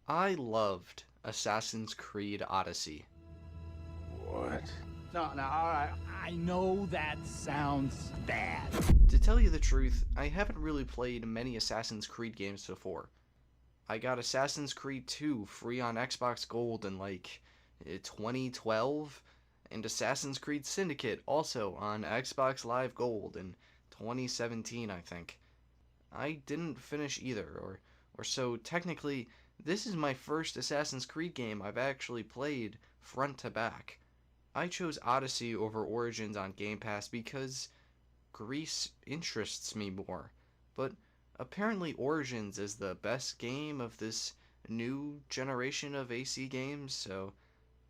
I loved Assassin's Creed Odyssey. What? No, alright. I know that sounds bad. To tell you the truth, I haven't really played many Assassin's Creed games before. I got Assassin's Creed 2 free on Xbox Gold in 2012, and Assassin's Creed Syndicate also on Xbox Live Gold in 2017, I think. I didn't finish either, or so technically, this is my first Assassin's Creed game I've actually played front to back. I chose Odyssey over Origins on Game Pass because Greece interests me more, but apparently Origins is the best game of this new generation of AC games, so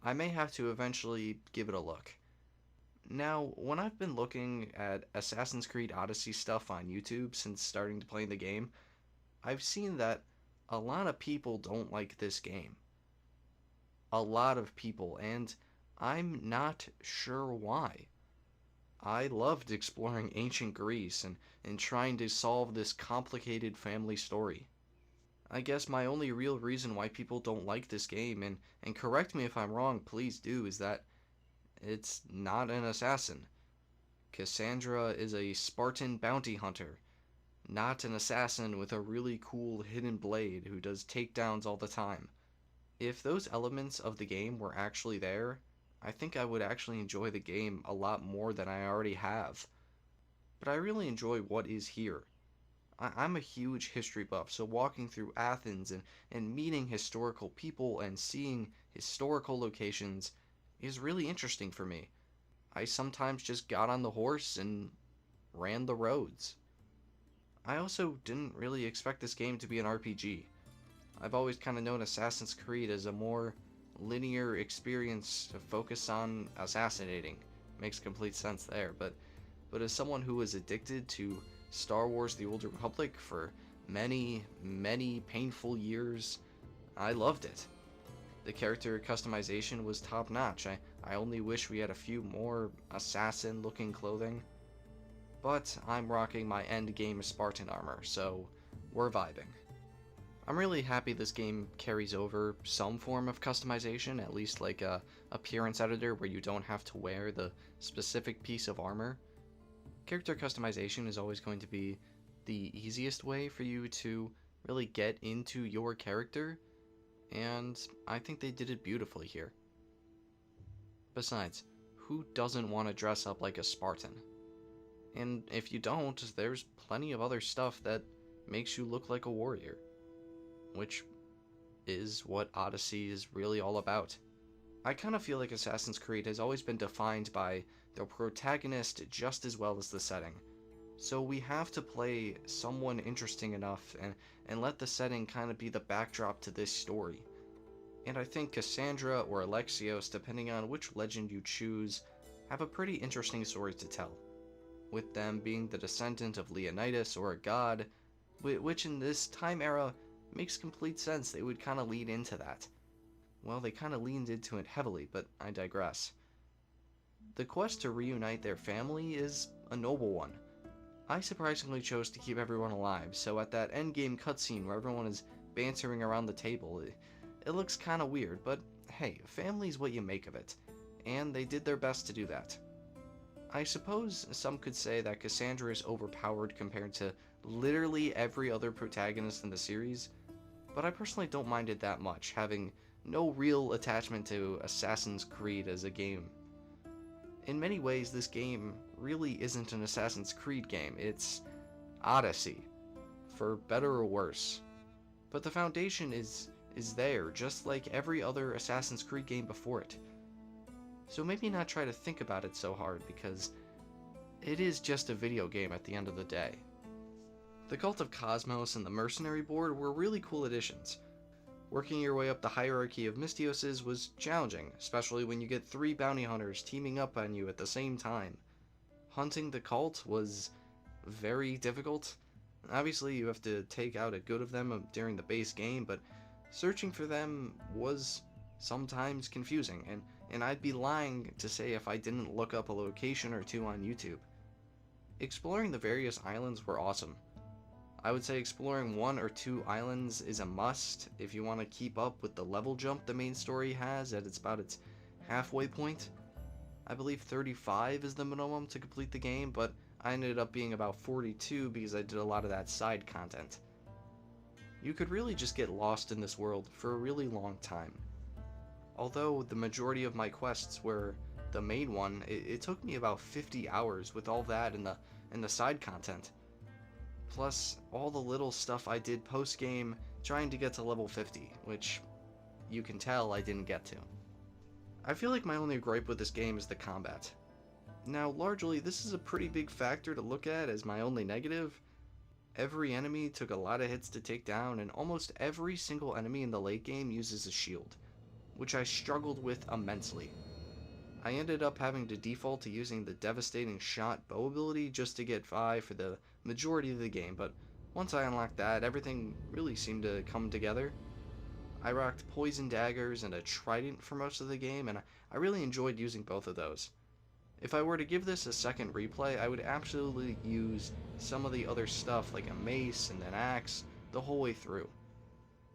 I may have to eventually give it a look. Now, when I've been looking at Assassin's Creed Odyssey stuff on YouTube since starting to play the game, I've seen that a lot of people don't like this game. A lot of people, and I'm not sure why. I loved exploring ancient Greece and trying to solve this complicated family story. I guess my only real reason why people don't like this game, and correct me if I'm wrong, please do, is that it's not an assassin. Cassandra is a Spartan bounty hunter, not an assassin with a really cool hidden blade who does takedowns all the time. If those elements of the game were actually there, I think I would actually enjoy the game a lot more than I already have. But I really enjoy what is here. I'm a huge history buff, so walking through Athens and meeting historical people and seeing historical locations is really interesting for me. I sometimes just got on the horse and ran the roads. I also didn't really expect this game to be an RPG. I've always kind of known Assassin's Creed as a more linear experience to focus on assassinating. Makes complete sense there, but as someone who was addicted to Star Wars The Old Republic for many, many painful years, I loved it. The character customization was top notch. I only wish we had a few more assassin looking clothing. But I'm rocking my endgame Spartan armor, so we're vibing. I'm really happy this game carries over some form of customization, at least like a appearance editor where you don't have to wear the specific piece of armor. Character customization is always going to be the easiest way for you to really get into your character, and I think they did it beautifully here. Besides, who doesn't want to dress up like a Spartan? And if you don't, there's plenty of other stuff that makes you look like a warrior, which is what Odyssey is really all about. I kind of feel like Assassin's Creed has always been defined by the protagonist just as well as the setting. So we have to play someone interesting enough and let the setting kind of be the backdrop to this story. And I think Cassandra or Alexios, depending on which legend you choose, have a pretty interesting story to tell, with them being the descendant of Leonidas or a god, which in this time era makes complete sense. They would kind of lead into that. Well, they kind of leaned into it heavily, but I digress. The quest to reunite their family is a noble one. I surprisingly chose to keep everyone alive, so at that endgame cutscene where everyone is bantering around the table, it looks kind of weird, but hey, family's what you make of it, and they did their best to do that. I suppose some could say that Cassandra is overpowered compared to literally every other protagonist in the series, but I personally don't mind it that much, having no real attachment to Assassin's Creed as a game. In many ways, this game really isn't an Assassin's Creed game, it's Odyssey, for better or worse. But the foundation is there, just like every other Assassin's Creed game before it. So maybe not try to think about it so hard, because it is just a video game at the end of the day. The Cult of Cosmos and the Mercenary Board were really cool additions. Working your way up the hierarchy of Mystioses was challenging, especially when you get 3 bounty hunters teaming up on you at the same time. Hunting the cult was very difficult. Obviously, you have to take out a good of them during the base game, but searching for them was sometimes confusing, and I'd be lying to say if I didn't look up a location or two on YouTube. Exploring the various islands were awesome. I would say exploring 1 or 2 islands is a must if you want to keep up with the level jump the main story has at about its halfway point. I believe 35 is the minimum to complete the game, but I ended up being about 42 because I did a lot of that side content. You could really just get lost in this world for a really long time. Although the majority of my quests were the main one, it took me about 50 hours with all that and the side content. Plus all the little stuff I did post game trying to get to level 50, which you can tell I didn't get to. I feel like my only gripe with this game is the combat. Now, largely, this is a pretty big factor to look at as my only negative. Every enemy took a lot of hits to take down, and almost every single enemy in the late game uses a shield, which I struggled with immensely. I ended up having to default to using the devastating shot bow ability just to get by for the majority of the game, but once I unlocked that, everything really seemed to come together. I rocked poison daggers and a trident for most of the game, and I really enjoyed using both of those. If I were to give this a second replay, I would absolutely use some of the other stuff like a mace and an axe the whole way through.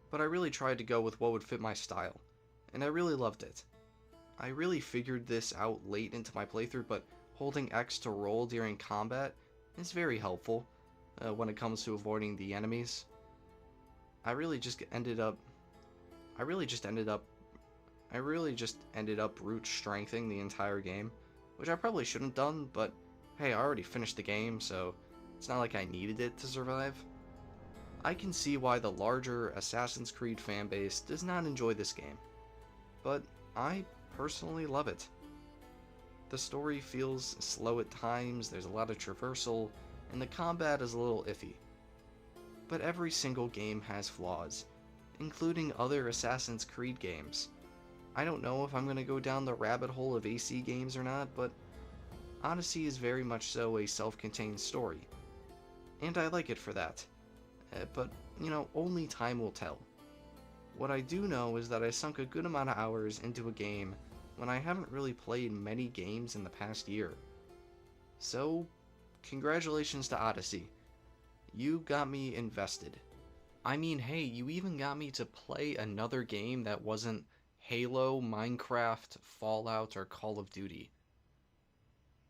But I really tried to go with what would fit my style, and I really loved it. I really figured this out late into my playthrough, but holding X to roll during combat is very helpful when it comes to avoiding the enemies. I really just ended up brute strengthing the entire game, which I probably shouldn't have done, but hey, I already finished the game, so it's not like I needed it to survive. I can see why the larger Assassin's Creed fanbase does not enjoy this game, but I personally love it. The story feels slow at times, there's a lot of traversal, and the combat is a little iffy. But every single game has flaws, including other Assassin's Creed games. I don't know if I'm going to go down the rabbit hole of AC games or not, but Odyssey is very much so a self-contained story. And I like it for that. But, only time will tell. What I do know is that I sunk a good amount of hours into a game when I haven't really played many games in the past year. So, congratulations to Odyssey. You got me invested. I mean, hey, you even got me to play another game that wasn't Halo, Minecraft, Fallout, or Call of Duty.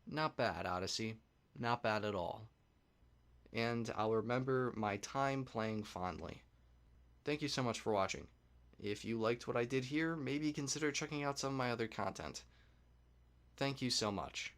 Not bad, Odyssey. Not bad at all. And I'll remember my time playing fondly. Thank you so much for watching. If you liked what I did here, maybe consider checking out some of my other content. Thank you so much.